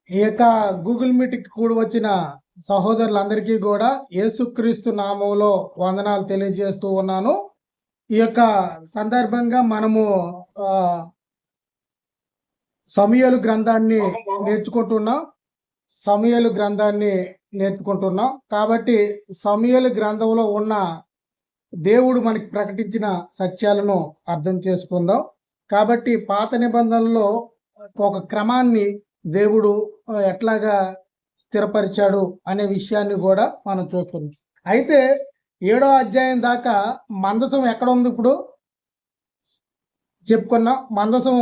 ఈ యొక్క గూగుల్ మీట్కి కూడి వచ్చిన సహోదరులందరికీ కూడా యేసుక్రీస్తు నామంలో వందనాలు తెలియజేస్తూ ఉన్నాను. ఈ యొక్క సందర్భంగా మనము సమూయేలు గ్రంథాన్ని నేర్చుకుంటున్నాం. కాబట్టి సమూయేలు గ్రంథంలో ఉన్న దేవుడు మనకి ప్రకటించిన సత్యాలను అర్థం చేసుకుందాం. కాబట్టి పాత నిబంధనలో ఒక క్రమాన్ని దేవుడు ఎట్లాగా స్థిరపరిచాడు అనే విషయాన్ని కూడా మనం చూసుకుందాం. అయితే 7వ అధ్యాయం దాకా మందసం ఎక్కడ ఉంది? ఇప్పుడు చెప్పుకున్నాం. మందసం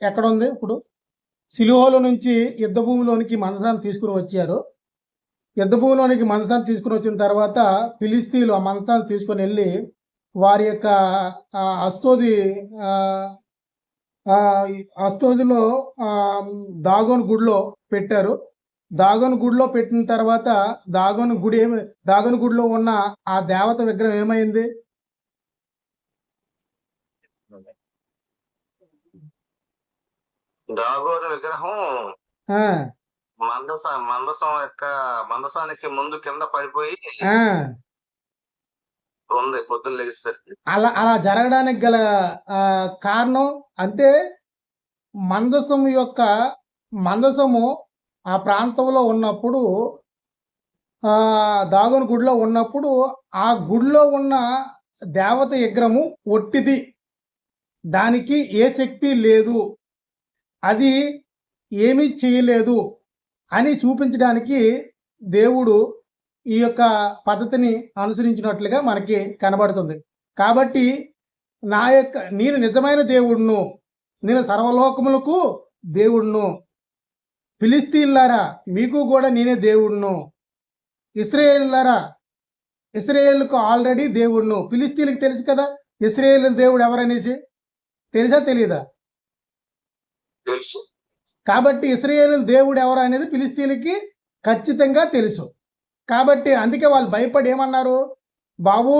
ఎక్కడ ఉంది? ఇప్పుడు సిలువలో నుంచి యుద్ధ భూమిలోనికి మందసాన్ని తీసుకుని వచ్చారు. యుద్ధ భూమిలోనికి మందసాన్ని తీసుకుని వచ్చిన తర్వాత ఫిలిస్తీన్లు ఆ మందసాన్ని తీసుకొని వెళ్ళి వారి యొక్క అస్తోదిలో దాగోను గుడిలో పెట్టారు. దాగోను గుడిలో పెట్టిన తర్వాత దాగోను గుడిలో ఉన్న ఆ దేవత విగ్రహం ఏమైంది? దాగోను విగ్రహం మందసానికి ముందు కింద పడిపోయి ఉంది పొద్దున్న లేస్తారు. అలా జరగడానికి గల కారణం అంటే మందసము ఆ ప్రాంతంలో ఉన్నప్పుడు, దాగోను గుడిలో ఉన్నప్పుడు ఆ గుడిలో ఉన్న దేవత విగ్రహము ఒట్టిది, దానికి ఏ శక్తి లేదు, అది ఏమీ చేయలేదు అని చూపించడానికి దేవుడు ఈ యొక్క పద్ధతిని అనుసరించినట్లుగా మనకి కనబడుతుంది. కాబట్టి నేను నిజమైన దేవుడును, నేను సర్వలోకములకు దేవుడును, ఫిలిస్తీన్లారా మీకు కూడా నేనే దేవుడును, ఇశ్రాయేలుకు ఆల్రెడీ దేవుడును. ఫిలిస్తీన్కి తెలుసు కదా ఇశ్రాయేల్ దేవుడు ఎవరనేసి, తెలుసా తెలీదా? తెలుసు. కాబట్టి ఇశ్రాయేలు దేవుడు ఎవరు అనేది ఫిలిస్తీన్కి ఖచ్చితంగా తెలుసు. కాబట్టి అందుకే వాళ్ళు భయపడి ఏమన్నారు, బాబు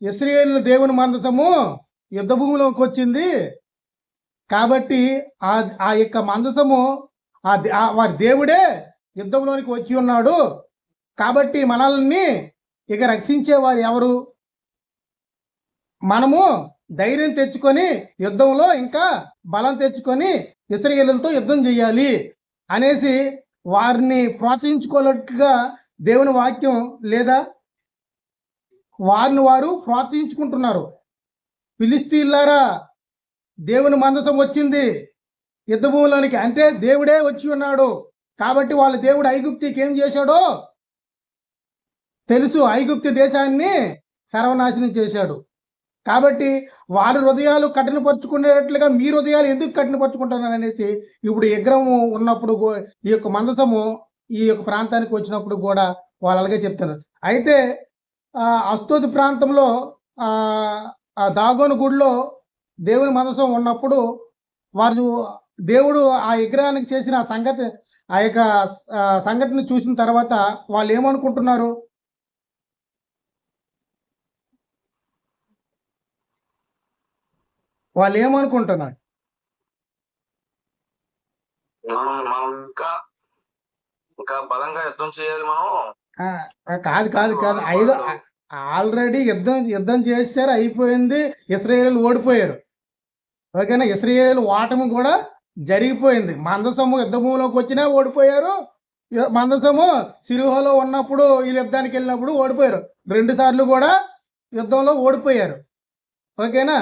ఇశ్రాయేలు దేవుని మందసము యుద్ధ భూమిలోకి వచ్చింది, కాబట్టి ఆ యొక్క మందసము వారి దేవుడే యుద్ధంలోనికి వచ్చి ఉన్నాడు, కాబట్టి మనల్ని ఇక రక్షించేవారు ఎవరు? మనము ధైర్యం తెచ్చుకొని యుద్ధంలో ఇంకా బలం తెచ్చుకొని ఇశ్రాయేలుతో యుద్ధం చేయాలి అనేసి వారిని ప్రోత్సహించుకోనట్లుగా దేవుని వాక్యం లేదా వారిని వారు ప్రోత్సహించుకుంటున్నారు. ఫిలిస్తీన్లారా దేవుని మందసం వచ్చింది యుద్ధ భూమిలోనికి, అంటే దేవుడే వచ్చి ఉన్నాడు, కాబట్టి వాళ్ళ దేవుడు ఐగుప్తికి ఏం చేశాడో తెలుసు, ఐగుప్తి దేశాన్ని సర్వనాశనం చేశాడు. కాబట్టి వారి హృదయాలు కఠినపరుచుకునేటట్లుగా మీ హృదయాలు ఎందుకు కఠినపరుచుకుంటున్నారు అనేసి ఇప్పుడు విగ్రహం ఉన్నప్పుడు ఈ యొక్క మందసము ఈ యొక్క ప్రాంతానికి వచ్చినప్పుడు కూడా వాళ్ళు అలాగే చెప్తున్నారు. అయితే అస్తోది ప్రాంతంలో దాగోను గుడిలో దేవుని మందసం ఉన్నప్పుడు దేవుడు ఆ విగ్రహానికి చేసిన ఆ యొక్క సంఘటన చూసిన తర్వాత వాళ్ళు ఏమనుకుంటున్నారు? ఇంకా బలంగా యుద్ధం చేయాలి మనం. కాదు ఆల్రెడీ యుద్ధం చేశారు, అయిపోయింది, ఇశ్రాయేలు ఓడిపోయారు. ఓకేనా? ఇశ్రాయేలు ఓటమి కూడా జరిగిపోయింది. మందసము యుద్ధ భూమిలోకి వచ్చినా ఓడిపోయారు, మందసము సిలువలో ఉన్నప్పుడు ఈ యుద్ధానికి వెళ్ళినప్పుడు ఓడిపోయారు. 2 సార్లు కూడా యుద్ధంలో ఓడిపోయారు. ఓకేనా?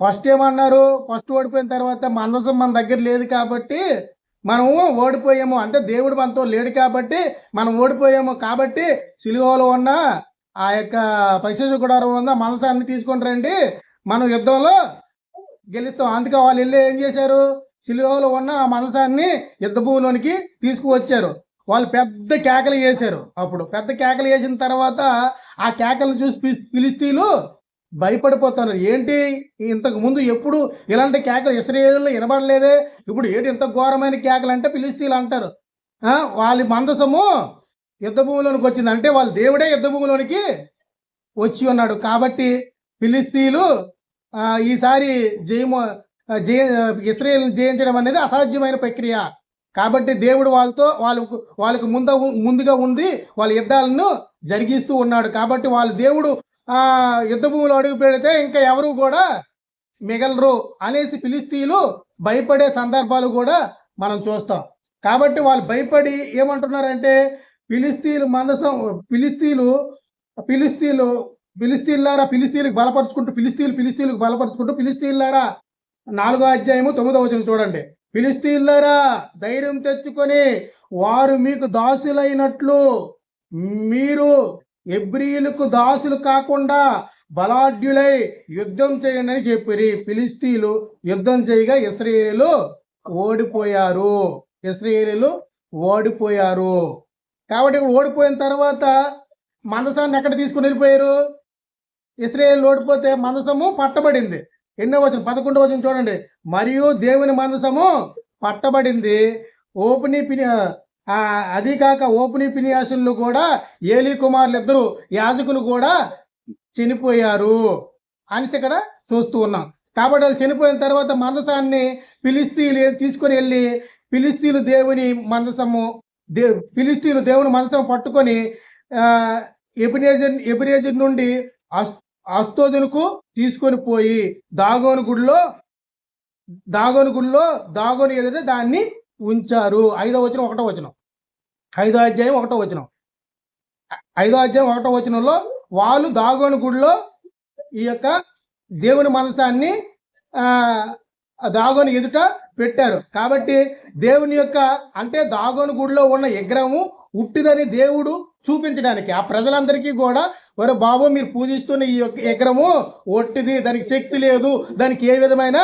ఫస్ట్ ఏమన్నారు? ఫస్ట్ ఓడిపోయిన తర్వాత మందసం మన దగ్గర లేదు కాబట్టి మనము ఓడిపోయాము, అంటే దేవుడు మనతో లేడు కాబట్టి మనం ఓడిపోయాము, కాబట్టి సిలువలో ఉన్న ఆ యొక్క పరిశుద్ధ గుడారం ఉన్న మనసాన్ని తీసుకొని రండి, మనం యుద్ధంలో గెలుస్తాం. అందుకే వాళ్ళు వెళ్ళి ఏం చేశారు? సిలువలో ఉన్న ఆ మనసాన్ని యుద్ధ భూమిలోనికి తీసుకువచ్చారు. వాళ్ళు పెద్ద కేకలు వేశారు. అప్పుడు పెద్ద కేకలు వేసిన తర్వాత ఆ కేకలను చూసి ఫిలిస్తీన్లు భయపడిపోతున్నారు. ఏంటి ఇంతకు ముందు ఎప్పుడు ఇలాంటి కేకలు ఇశ్రాయేలులో వినబడలేదే, ఇప్పుడు ఏంటి ఇంత ఘోరమైన కేకలు అంటే ఫిలిస్తీన్లు అంటారు. వాళ్ళ మందసము యుద్ధ భూమిలోనికి వచ్చింది, అంటే వాళ్ళ దేవుడే యుద్ధ భూమిలోనికి వచ్చి ఉన్నాడు. కాబట్టి ఫిలిస్తీన్లు ఈసారి ఇశ్రాయేలును జయించడం అనేది అసాధ్యమైన ప్రక్రియ. కాబట్టి దేవుడు వాళ్ళకు ముందుగా ఉంది వాళ్ళ యుద్ధాలను జరిగిస్తూ ఉన్నాడు. కాబట్టి వాళ్ళ దేవుడు యుద్ధ భూమిలో అడుగు పెడితే ఇంకా ఎవరు కూడా మిగలరు అనేసి ఫిలిస్తీయులు భయపడే సందర్భాలు కూడా మనం చూస్తాం. కాబట్టి వాళ్ళు భయపడి ఏమంటున్నారంటే ఫిలిస్తీన్లారా ఫిలిస్తీన్లకు బలపరుచుకుంటూ ఫిలిస్తీన్లారా 4వ అధ్యాయము 9వ వచనం చూడండి. ఫిలిస్తీన్లారా ధైర్యం తెచ్చుకొని వారు మీకు దాసులైనట్లు మీరు హెబ్రీయులకు దాసులు కాకుండా బలాఢ్యులై యుద్ధం చేయండి అని చెప్పిరి. ఫిలిస్తీన్లు యుద్ధం చేయగా ఇశ్రాయేలీయులు ఓడిపోయారు. కాబట్టి ఓడిపోయిన తర్వాత మందసాన్ని ఎక్కడ తీసుకుని వెళ్ళిపోయారు? ఇశ్రాయేలీయులు ఓడిపోతే మందసము పట్టబడింది. ఎన్నో వచనం 11వ వచనం చూడండి. మరియు దేవుని మందసము పట్టబడింది. అది కాక ఓపుని పినియాసులు కూడా ఏలీ కుమారులు ఇద్దరు యాజకులు కూడా చనిపోయారు అని ఇక్కడ చూస్తూ ఉన్నాం. కాబట్టి వాళ్ళు చనిపోయిన తర్వాత మందసాన్ని ఫిలిస్తీయులు తీసుకొని వెళ్ళి ఫిలిస్తీయులు దేవుని మందసము పట్టుకొని ఎబినేజర్ నుండి అస్తోదునకు తీసుకొని పోయి దాగోను గుడిలో ఎదుట దాన్ని ఉంచారు. 5వ వచనం 1వ వచనం 5వ అధ్యాయం 1వ వచనం 5వ అధ్యాయం 1వ వచనంలో వాళ్ళు దాగోను గుడిలో ఈ యొక్క దేవుని మనసాన్ని దాగోను ఎదుట పెట్టారు. కాబట్టి దేవుని యొక్క అంటే దాగోను గుడిలో ఉన్న విగ్రహము ఉట్టిదని దేవుడు చూపించడానికి ఆ ప్రజలందరికీ కూడా వారు బాబు మీరు పూజిస్తున్న ఈ యొక్క విగ్రహము ఒట్టిది, దానికి శక్తి లేదు, దానికి ఏ విధమైన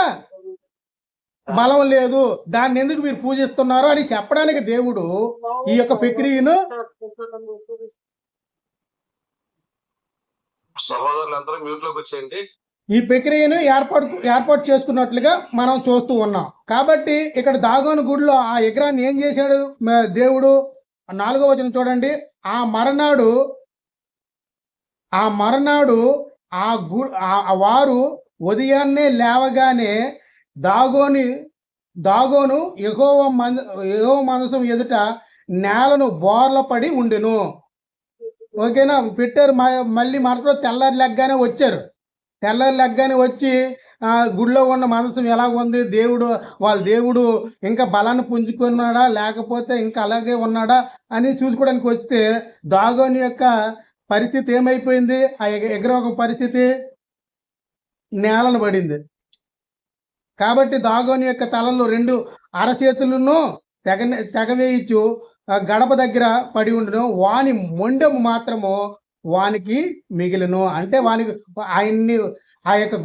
బలం లేదు, దాన్ని ఎందుకు మీరు పూజిస్తున్నారు అని చెప్పడానికి దేవుడు ఈ యొక్క ప్రక్రియను సహోదరులందరూ మ్యూట్ లోకి వచ్చేయండి. ఈ ప్రక్రియను ఏర్పాటు చేసుకున్నట్లుగా మనం చూస్తూ ఉన్నాం. కాబట్టి ఇక్కడ దాగోను గుడిలో ఆ విగ్రహాన్ని ఏం చేశాడు దేవుడు? 4వ వచనం చూడండి. ఆ మరనాడు వారు ఉదయాన్నే లేవగానే దాగోను యెహోవా మందసం ఎదుట నేలను బోర్ల పడి ఉండెను. ఓకేనా, పెట్టారు. మళ్ళీ మరుసటి తెల్లారి లెగ్గానే వచ్చి గుడిలో ఉన్న మనసు ఎలా ఉంది, వాళ్ళ దేవుడు ఇంకా బలాన్ని పుంజుకున్నాడా లేకపోతే ఇంకా అలాగే ఉన్నాడా అని చూసుకోవడానికి వస్తే దాగోని యొక్క పరిస్థితి ఏమైపోయింది? ఆ విగ్రహం పరిస్థితి నేలను పడింది. కాబట్టి దాగోని యొక్క తలలో 2 అరచేతులను తెగవేయించు గడప దగ్గర పడి ఉండును, వాని మొండెము మాత్రము వానికి మిగిలిను. అంటే ఆయన్ని ఆ యొక్క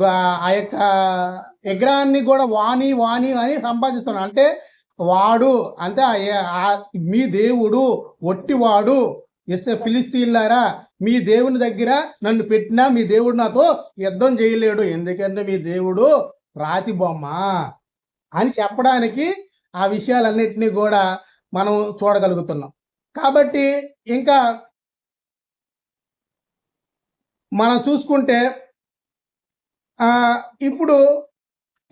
విగ్రహాన్ని కూడా వాణి అని సంపాదిస్తున్నాడు. అంటే వాడు అంటే మీ దేవుడు ఒట్టివాడు, ఫిలిస్తీన్లారా మీ దేవుని దగ్గర నన్ను పెట్టినా మీ దేవుడు నాతో యుద్ధం చేయలేడు, ఎందుకంటే మీ దేవుడు రాతి బొమ్మ అని చెప్పడానికి ఆ విషయాలన్నిటినీ కూడా మనం చూడగలుగుతున్నాం. కాబట్టి ఇంకా మనం చూసుకుంటే ఇప్పుడు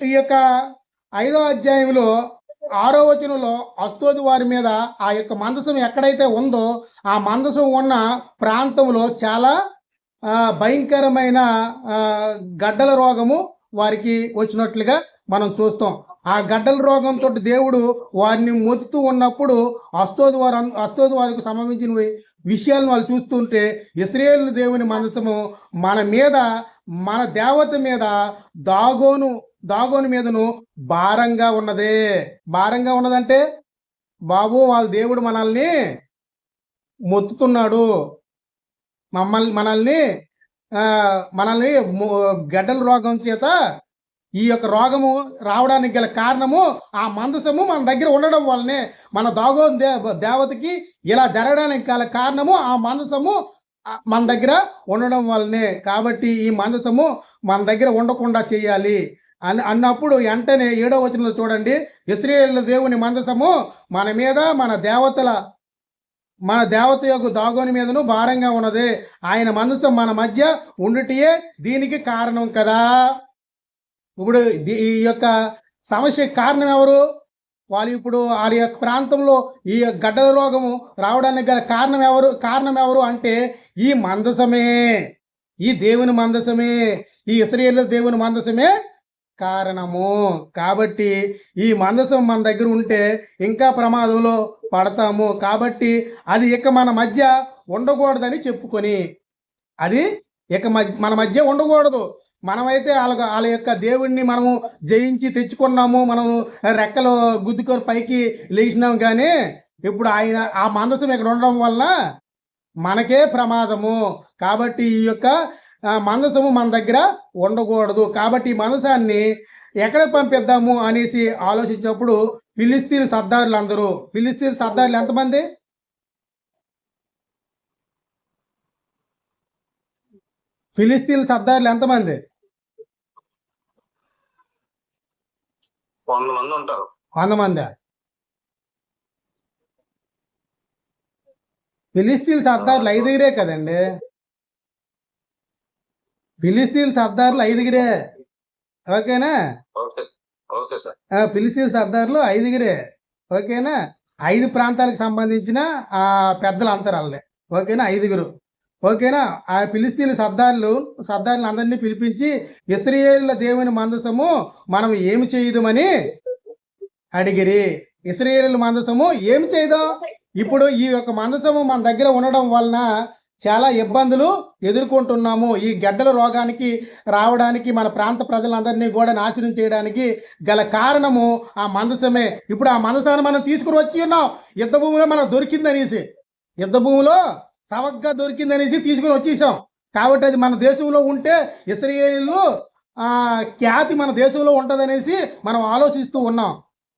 ఈ యొక్క 5వ అధ్యాయంలో 6వ వచనంలో అస్తోదు వారి మీద ఆ యొక్క మందసం ఎక్కడైతే ఉందో ఆ మందసం ఉన్న ప్రాంతంలో చాలా భయంకరమైన గడ్డల రోగము వారికి వచ్చినట్లుగా మనం చూస్తాం. ఆ గడ్డల రోగంతో దేవుడు వారిని మొత్తుతూ ఉన్నప్పుడు అస్తోదు వారికి సంబంధించిన విషయాలను వాళ్ళు చూస్తుంటే ఇశ్రాయేలు దేవుని మనసము మన దేవత మీద దాగోను మీదను భారంగా ఉన్నదంటే బాబు వాళ్ళ దేవుడు మనల్ని మొత్తుతున్నాడు, మనల్ని గడ్డల రోగం చేత ఈ యొక్క రోగము రావడానికి గల కారణము ఆ మందసము మన దగ్గర ఉండడం వల్లనే, మన దాగోను దేవతకి ఇలా జరగడానికి గల కారణము ఆ మందసము మన దగ్గర ఉండడం వల్లనే. కాబట్టి ఈ మందసము మన దగ్గర ఉండకుండా చేయాలి అన్నప్పుడు వెంటనే 7వ వచనంలో చూడండి, ఇశ్రాయేలు దేవుని మందసము మన మీద మన దేవత యొక్క దాగోని మీదను భారంగా ఉన్నది, ఆయన మందసం మన మధ్య ఉండుటియే దీనికి కారణం కదా. ఇప్పుడు ఈ యొక్క సమస్యకి కారణం ఎవరు? వాళ్ళు ఇప్పుడు వాళ్ళ యొక్క ప్రాంతంలో ఈ గడ్డల రోగము రావడానికి గల కారణం ఎవరు అంటే ఈ మందసమే, ఈ దేవుని మందసమే, ఈ ఇశ్రాయేలు దేవుని మందసమే కారణము. కాబట్టి ఈ మందసం మన దగ్గర ఉంటే ఇంకా ప్రమాదంలో పడతాము. కాబట్టి అది ఇక మన మధ్య ఉండకూడదని చెప్పుకొని, అది ఇక మన మధ్య ఉండకూడదు. మనమైతే వాళ్ళ యొక్క దేవుణ్ణి మనము జయించి తెచ్చుకున్నాము, మనం రెక్కలు గుద్దుకొని పైకి లేచినాం. కానీ ఇప్పుడు ఆ మందసం ఇక్కడ ఉండడం వలన మనకే ప్రమాదము. కాబట్టి ఈ యొక్క మందసము మన దగ్గర ఉండకూడదు. కాబట్టి ఈ మందసాన్ని ఎక్కడ పంపిద్దాము అనేసి ఆలోచించినప్పుడు ఫిలిస్తీన్ సర్దారులు ఎంతమంది? ఫిలిస్తీన్ సర్దారులు ఎంతమంది? 100 మంది ఉంటారు. 100 మంది. ఫిలిస్తీన్ సర్దారులు 5 కదండి. ఫిలిస్తీన్ సర్దారులు 5. ఓకేనా? Okay sir. ఫిలిస్తీన్ సర్దారులు 5. ఓకేనా? 5 ప్రాంతాలకు సంబంధించిన పెద్దలు అంటారు వాళ్ళే. ఓకేనా? 5. ఓకేనా? ఆ ఫిలిస్తీన్ సర్దారులు అందరినీ పిలిపించి ఇశ్రాయేలు దేవుని మందసము మనం ఏమి చేయదుమని అడిగిరి. ఇశ్రాయేలు మందసము ఏమి చేయదాం? ఇప్పుడు ఈ యొక్క మందసము మన దగ్గర ఉండడం వలన చాలా ఇబ్బందులు ఎదుర్కొంటున్నాము. ఈ గడ్డల రోగానికి రావడానికి మన ప్రాంత ప్రజలందరినీ కూడా నాశనం చేయడానికి గల కారణము ఆ మందసమే. ఇప్పుడు ఆ మందసాన్ని మనం తీసుకుని వచ్చి ఉన్నాం. యుద్ధ భూమిలో మనకు దొరికిందనేసి, యుద్ధ భూమిలో సవగ్గా దొరికిందనేసి తీసుకుని వచ్చేసాం. కాబట్టి అది మన దేశంలో ఉంటే ఇశ్రాయేలు ఖ్యాతి మన దేశంలో ఉంటుందనేసి మనం ఆలోచిస్తూ ఉన్నాం.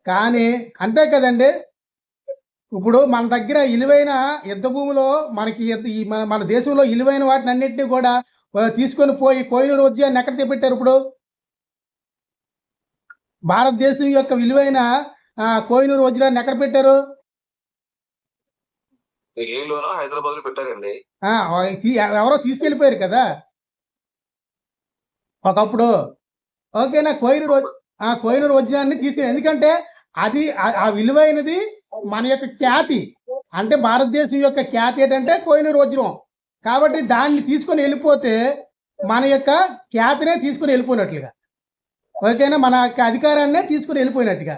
కానీ అంతే కదండి, ఇప్పుడు మన దగ్గర ఇలువైన యుద్ధ భూమిలో మనకి మన దేశంలో ఇలువైన వాటిని అన్నింటినీ కూడా తీసుకొని పోయి కోహినూరు వజ్రాన్ని ఎక్కడ తెప్పెట్టారు? ఇప్పుడు భారతదేశం యొక్క విలువైన కోహినూరు వజ్రాన్ని ఎక్కడ పెట్టారు? హైదరాబాద్ లో పెట్టారండి. ఎవరో తీసుకెళ్ళిపోయారు కదా ఒకప్పుడు. ఓకేనా? కోహినూరు వజ్రాన్ని తీసుకెళ్ళి, ఎందుకంటే అది ఆ విలువైనది మన యొక్క ఖ్యాతి. అంటే భారతదేశం యొక్క ఖ్యాతి ఏంటంటే కోహినూరు వజ్రం. కాబట్టి దాన్ని తీసుకొని వెళ్ళిపోతే మన యొక్క ఖ్యాతినే తీసుకుని వెళ్ళిపోయినట్లుగా. ఓకేనా? మన యొక్క అధికారాన్నే తీసుకుని వెళ్ళిపోయినట్టుగా,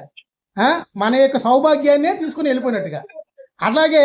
మన యొక్క సౌభాగ్యాన్నే తీసుకుని వెళ్ళిపోయినట్టుగా. అలాగే